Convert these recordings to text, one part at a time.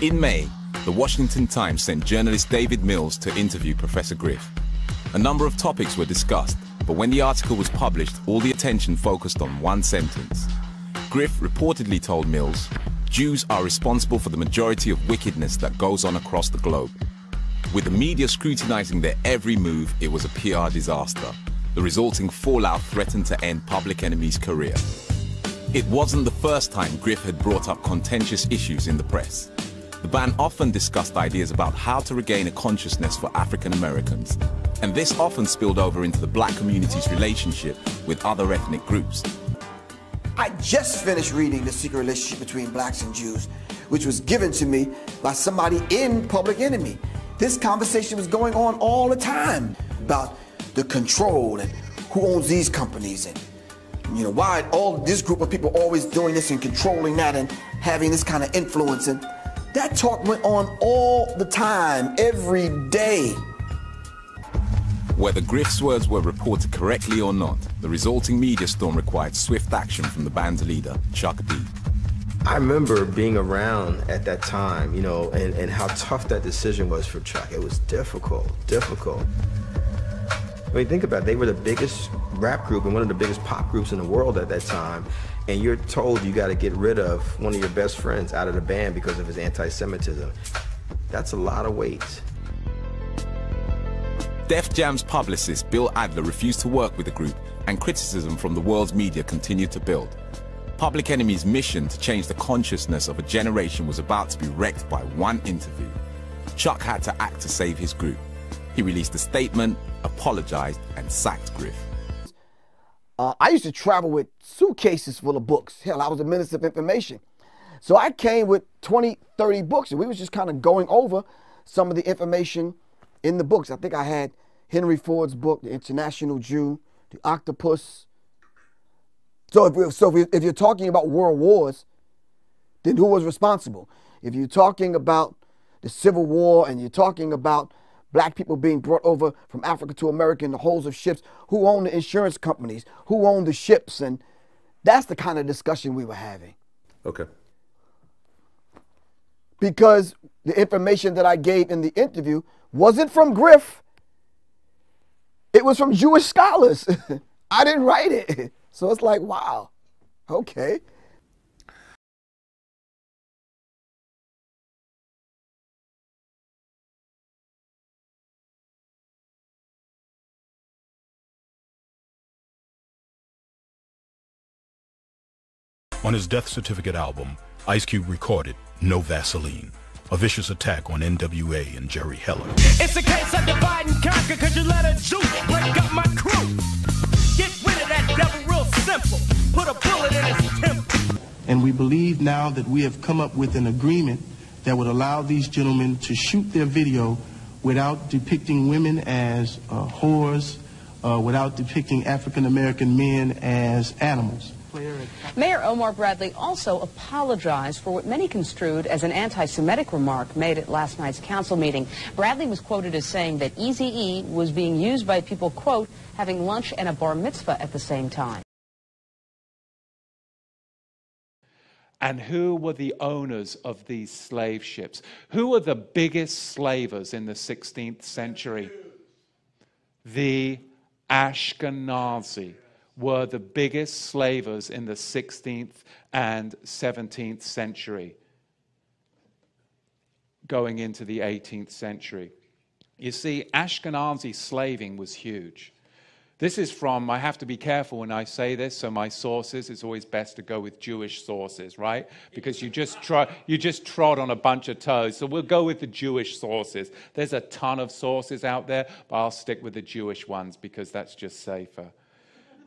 In May, the Washington Times sent journalist David Mills to interview Professor Griff. A number of topics were discussed, but when the article was published, all the attention focused on one sentence. Griff reportedly told Mills, "Jews are responsible for the majority of wickedness that goes on across the globe." With the media scrutinizing their every move, it was a PR disaster. The resulting fallout threatened to end Public Enemy's career. It wasn't the first time Griff had brought up contentious issues in the press. The band often discussed ideas about how to regain a consciousness for African Americans, and this often spilled over into the black community's relationship with other ethnic groups. I just finished reading The Secret Relationship Between Blacks and Jews, which was given to me by somebody in Public Enemy. This conversation was going on all the time about the control and who owns these companies and why all this group of people always doing this and controlling that and having this kind of influence. And that talk went on all the time, every day. Whether Griff's words were reported correctly or not, the resulting media storm required swift action from the band's leader, Chuck D. I remember being around at that time, and how tough that decision was for Chuck. It was difficult. I mean, think about it. They were the biggest rap group and one of the biggest pop groups in the world at that time, and you're told you got to get rid of one of your best friends out of the band because of his anti-Semitism. That's a lot of weight. Def Jam's publicist, Bill Adler, refused to work with the group, and criticism from the world's media continued to build. Public Enemy's mission to change the consciousness of a generation was about to be wrecked by one interview. Chuck had to act to save his group. He released a statement, apologized, and sacked Griff. I used to travel with suitcases full of books. Hell, I was a minister of information. So I came with 20, 30 books, and we was just kind of going over some of the information in the books. I think I had Henry Ford's book, The International Jew, The Octopus. So if you're talking about world wars, then who was responsible? If you're talking about the Civil War and you're talking about black people being brought over from Africa to America in the hulls of ships, who owned the insurance companies? Who owned the ships? And that's the kind of discussion we were having. Okay. Because the information that I gave in the interview wasn't from Griff. It was from Jewish scholars. I didn't write it. So it's like, wow, okay. On his Death Certificate album, Ice Cube recorded No Vaseline, a vicious attack on NWA and Jerry Heller. It's a case of divide and conquer, cause you let a Jew break up my crew. Get rid of that devil real simple. Put a bullet in his temple. And we believe now that we have come up with an agreement that would allow these gentlemen to shoot their video without depicting women as whores, without depicting African-American men as animals. Mayor Omar Bradley also apologized for what many construed as an anti-Semitic remark made at last night's council meeting. Bradley was quoted as saying that Eazy-E was being used by people, quote, having lunch and a bar mitzvah at the same time. And who were the owners of these slave ships? Who were the biggest slavers in the 16th century? The Ashkenazi were the biggest slavers in the 16th and 17th century, going into the 18th century. You see, Ashkenazi slaving was huge. This is from, I have to be careful when I say this, so my sources, it's always best to go with Jewish sources, right? Because you just trod on a bunch of toes, so we'll go with the Jewish sources. There's a ton of sources out there, but I'll stick with the Jewish ones because that's just safer.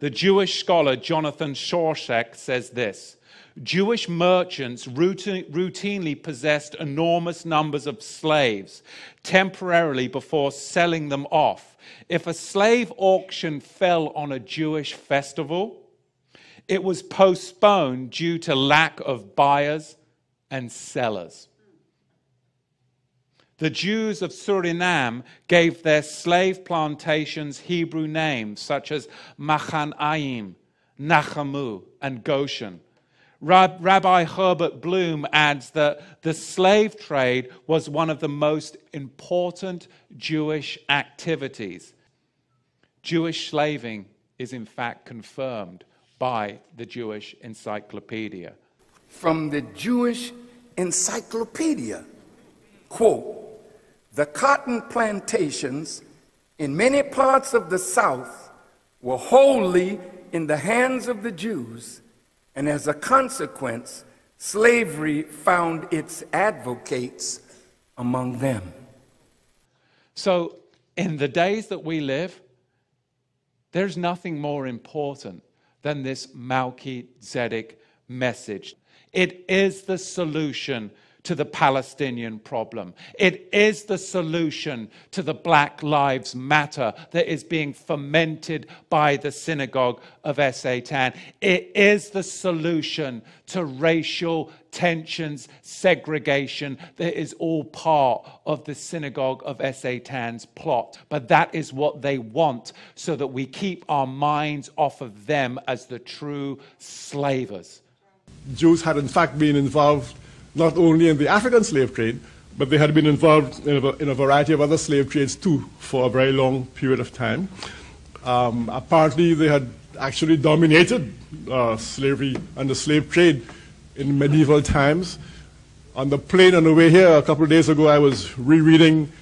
The Jewish scholar Jonathan Shorshak says this: Jewish merchants routinely possessed enormous numbers of slaves temporarily before selling them off. If a slave auction fell on a Jewish festival, it was postponed due to lack of buyers and sellers. The Jews of Suriname gave their slave plantations Hebrew names such as Machanayim, Nachamu, and Goshen, Rabbi Herbert Bloom adds that the slave trade was one of the most important Jewish activities. Jewish slaving is in fact confirmed by the Jewish Encyclopedia. From the Jewish Encyclopedia, quote, "The cotton plantations in many parts of the South were wholly in the hands of the Jews, and as a consequence, slavery found its advocates among them." So, in the days that we live, there's nothing more important than this Melchizedek message. It is the solution to the Palestinian problem. It is the solution to the Black Lives Matter that is being fomented by the synagogue of Satan. It is the solution to racial tensions, segregation, that is all part of the synagogue of Satan's plot. But that is what they want, so that we keep our minds off of them as the true slavers. Jews had in fact been involved not only in the African slave trade, but they had been involved in a variety of other slave trades too for a very long period of time. Apparently they had actually dominated slavery and the slave trade in medieval times. On the plane on the way here a couple of days ago, I was rereading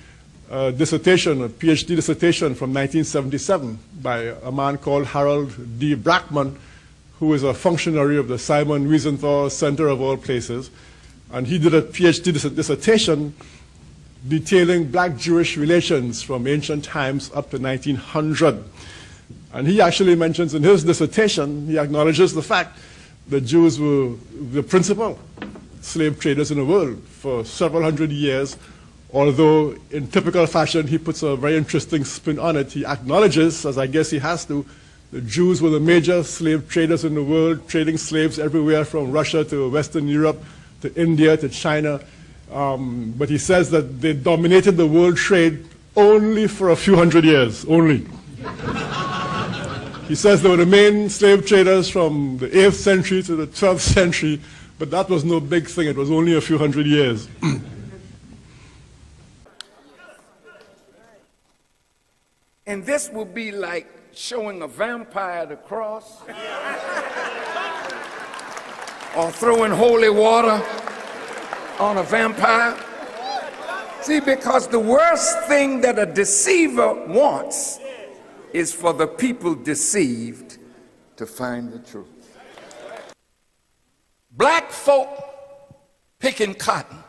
a dissertation, a PhD dissertation from 1977 by a man called Harold D. Brackman, who is a functionary of the Simon Wiesenthal Center of all places. And he did a PhD dissertation detailing black-Jewish relations from ancient times up to 1900. And he actually mentions in his dissertation, he acknowledges the fact that Jews were the principal slave traders in the world for several hundred years, although in typical fashion he puts a very interesting spin on it. He acknowledges, as I guess he has to, the Jews were the major slave traders in the world, trading slaves everywhere from Russia to Western Europe, to India, to China. But he says that they dominated the world trade only for a few hundred years, only. He says they were the main slave traders from the 8th century to the 12th century, but that was no big thing. It was only a few hundred years. And this will be like showing a vampire the cross, or throwing holy water on a vampire. See, because the worst thing that a deceiver wants is for the people deceived to find the truth. Black folk picking cotton.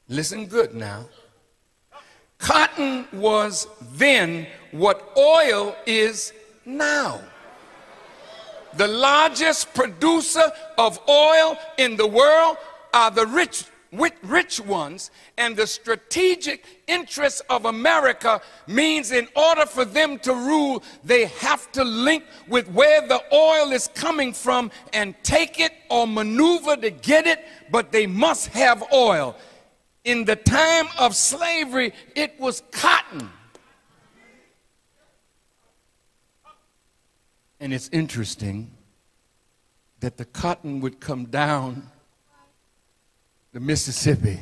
Listen good now. Cotton was then what oil is now. The largest producer of oil in the world are the rich ones, and the strategic interests of America means in order for them to rule, they have to link with where the oil is coming from and take it or maneuver to get it, but they must have oil. In the time of slavery, it was cotton. And it's interesting that the cotton would come down the Mississippi,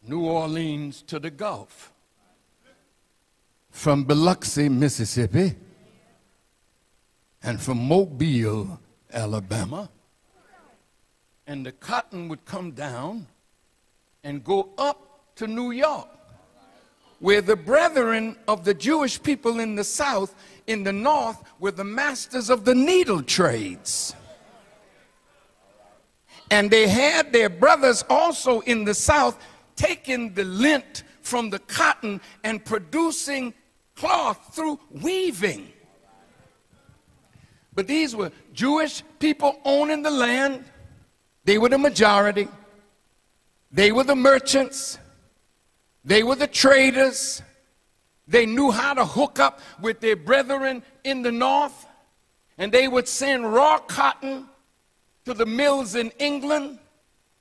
New Orleans to the Gulf, from Biloxi, Mississippi, and from Mobile, Alabama. And the cotton would come down and go up to New York, where the brethren of the Jewish people in the South, in the North, were the masters of the needle trades. And they had their brothers also in the South taking the lint from the cotton and producing cloth through weaving. But these were Jewish people owning the land. They were the majority. They were the merchants. They were the traders. They knew how to hook up with their brethren in the North. And they would send raw cotton to the mills in England,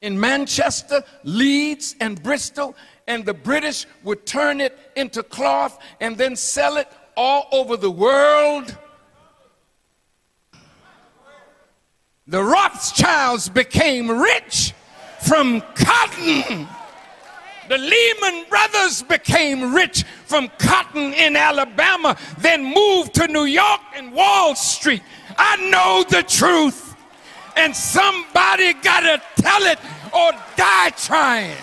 in Manchester, Leeds, and Bristol. And the British would turn it into cloth and then sell it all over the world. The Rothschilds became rich from cotton. The Lehman Brothers became rich from cotton in Alabama, then moved to New York and Wall Street. I know the truth, and somebody gotta tell it or die trying.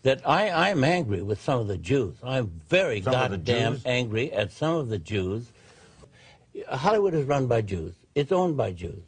that I'm angry with some of the Jews. I'm very goddamn angry at some of the Jews. Hollywood is run by Jews. It's owned by Jews.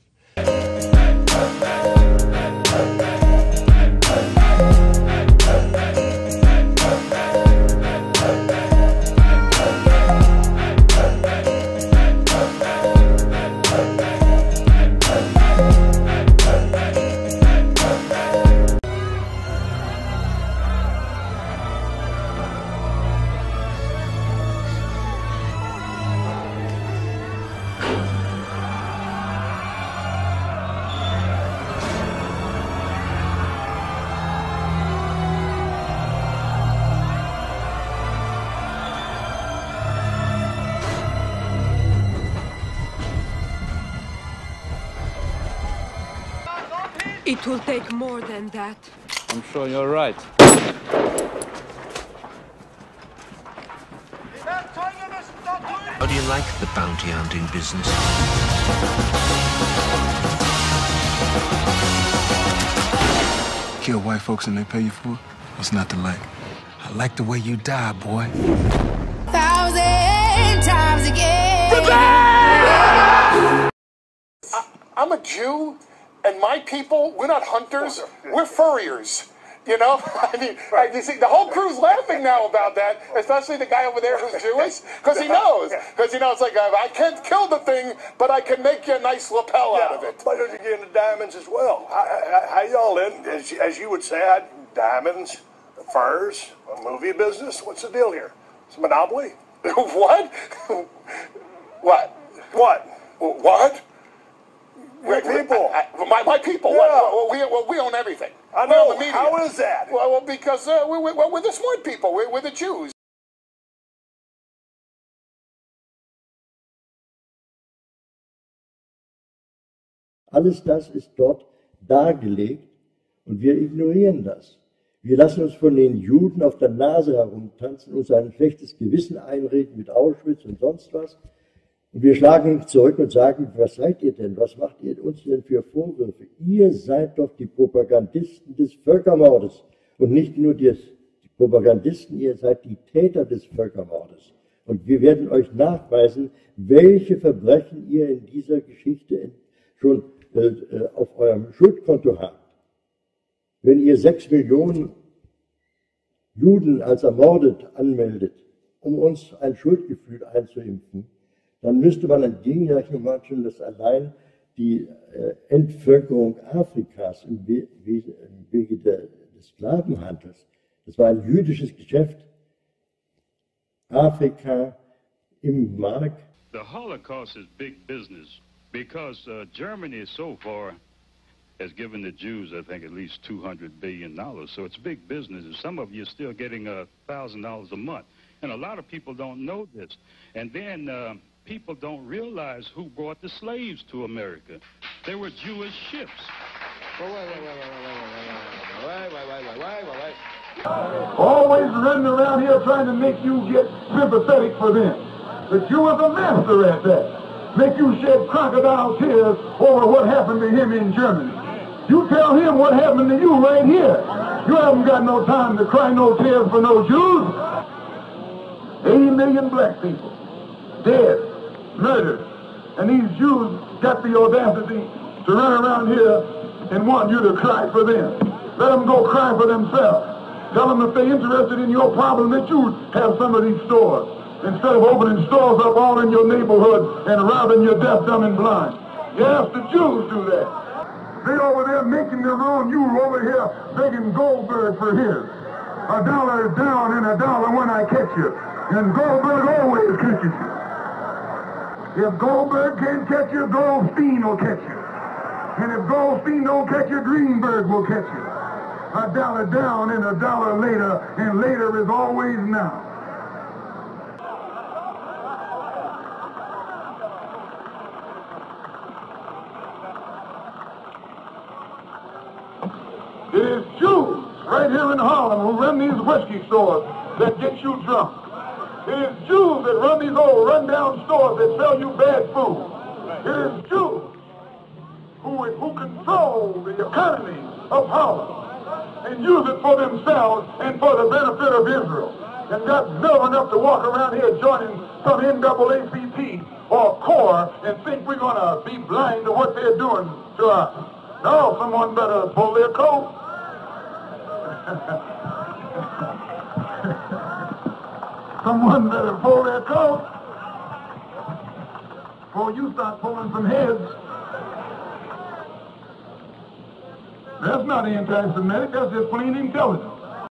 It will take more than that. I'm sure you're right. How do you like the bounty hunting business? Kill white folks and they pay you for it? What's not to like? I like the way you die, boy. 1,000 times again. I'm a Jew, and my people, we're not hunters, we're furriers. You know, I mean, you see, the whole crew's laughing now about that, especially the guy over there who's Jewish, because he knows. Because, you know, it's like, I can't kill the thing, but I can make you a nice lapel out of it. Why don't you get into diamonds as well? How y'all in, as you would say, diamonds, furs, a movie business? What's the deal here? It's a monopoly? What? What? What? What? Your people. My people. Yeah. We own everything. I know. We own the media. How is that? Well, because we're the smart people. We're the Jews. Alles das ist dort dargelegt und wir ignorieren das. Wir lassen uns von den Juden auf der Nase herumtanzen, uns ein schlechtes Gewissen einreden mit Auschwitz und sonst was. Und wir schlagen zurück und sagen, was seid ihr denn? Was macht ihr uns denn für Vorwürfe? Ihr seid doch die Propagandisten des Völkermordes. Und nicht nur die Propagandisten, ihr seid die Täter des Völkermordes. Und wir werden euch nachweisen, welche Verbrechen ihr in dieser Geschichte schon auf eurem Schuldkonto habt. Wenn ihr 6 Millionen Juden als ermordet anmeldet, um uns ein Schuldgefühl einzuimpfen, dann müsste man eine Gegenrechnung machen, dass allein die Entvölkerung Afrikas im Wege des Sklavenhandels, das war ein jüdisches Geschäft, Afrika im Mark. The Holocaust is big business because Germany so far has given the Jews, I think, at least $200 billion. So it's big business. And some of you are still getting $1,000 a month. And a lot of people don't know this. And then people don't realize who brought the slaves to America. They were Jewish ships. Always running around here trying to make you get sympathetic for them. The Jew is a master at that. Make you shed crocodile tears over what happened to him in Germany. You tell him what happened to you right here. You haven't got no time to cry no tears for no Jews. 80 million black people dead, murdered. And these Jews got the audacity to run around here and want you to cry for them. Let them go cry for themselves. Tell them if they're interested in your problem that you have some of these stores. Instead of opening stores up all in your neighborhood and robbing you deaf, dumb, and blind. Yes, the Jews do that. They over there making their own, you over here begging Goldberg for his. $1 down and $1 when I catch you. And Goldberg always catches you. If Goldberg can't catch you, Goldstein will catch you. And if Goldstein don't catch you, Greenberg will catch you. $1 down and $1 later, and later is always now. It is Jews right here in Harlem who run these whiskey stores that get you drunk. It is Jews that run these old run-down stores that sell you bad food. It is Jews who control the economy of Harlem and use it for themselves and for the benefit of Israel. And got nerve enough to walk around here joining some NAACP or CORE and think we're going to be blind to what they're doing to us. No, someone better pull their coat. Someone better pull their coat before you start pulling some heads. That's not anti-Semitic, that's just plain intelligence.